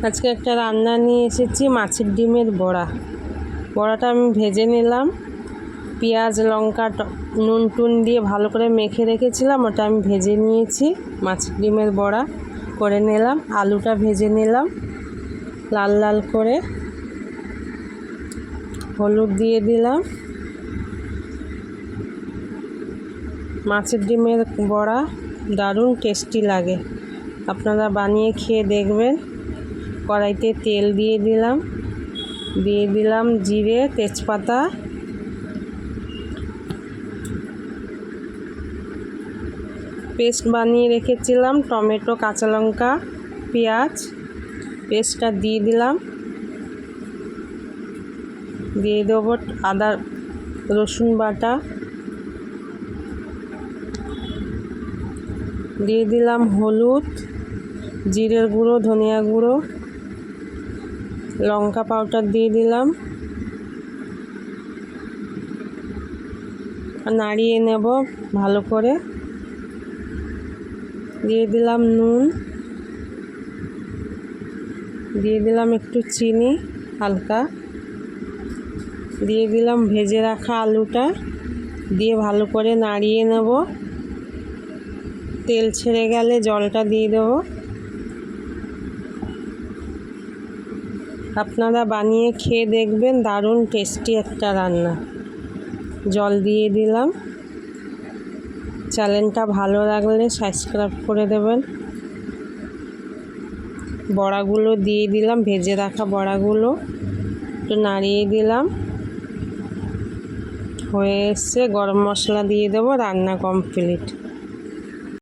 আজকে একটা রান্না নিয়ে এসেছি, মাছের ডিমের বড়া। বড়াটা আমি ভেজে নিলাম, পেঁয়াজ লঙ্কা নুন টুন দিয়ে ভালো করে মেখে রেখেছিলাম, ওটা আমি ভেজে নিয়েছি। মাছের ডিমের বড়া করে নিলাম। আলুটা ভেজে নিলাম লাল লাল করে, হলুদ দিয়ে দিলাম। মাছের ডিমের বড়া দারুণ টেস্টি লাগে, আপনারা বানিয়ে খেয়ে দেখবেন। কড়াইতে তেল দিয়ে দিলাম জিরে তেজপাতা, পেস্ট বানিয়ে রেখেছিলাম টমেটো কাঁচা লঙ্কা পেঁয়াজ, পেস্টটা দিয়ে দিলাম। দিয়ে দেবো আদা রসুন বাটা, দিয়ে দিলাম হলুদ, জিরের গুঁড়ো ধনিয়া গুঁড়ো লঙ্কা পাউডার দিয়ে দিলাম। নাড়িয়ে নেব ভালো করে। দিয়ে দিলাম নুন, দিয়ে দিলাম একটু চিনি হালকা, দিয়ে দিলাম ভেজে রাখা আলুটা, দিয়ে ভালো করে নাড়িয়ে নেব। তেল ছেড়ে গেলে জলটা দিয়ে দেবো। আপনারা বানিয়ে খেয়ে দেখবেন, দারুণ টেস্টি একটা রান্না। জল দিয়ে দিলাম। চ্যানেলটা ভালো লাগলে সাবস্ক্রাইব করে দেবেন। বড়াগুলো দিয়ে দিলাম, ভেজে রাখা বড়াগুলো একটু নাড়িয়ে দিলাম। হয়ে এসছে, গরম মশলা দিয়ে দেবো, রান্না কমপ্লিট।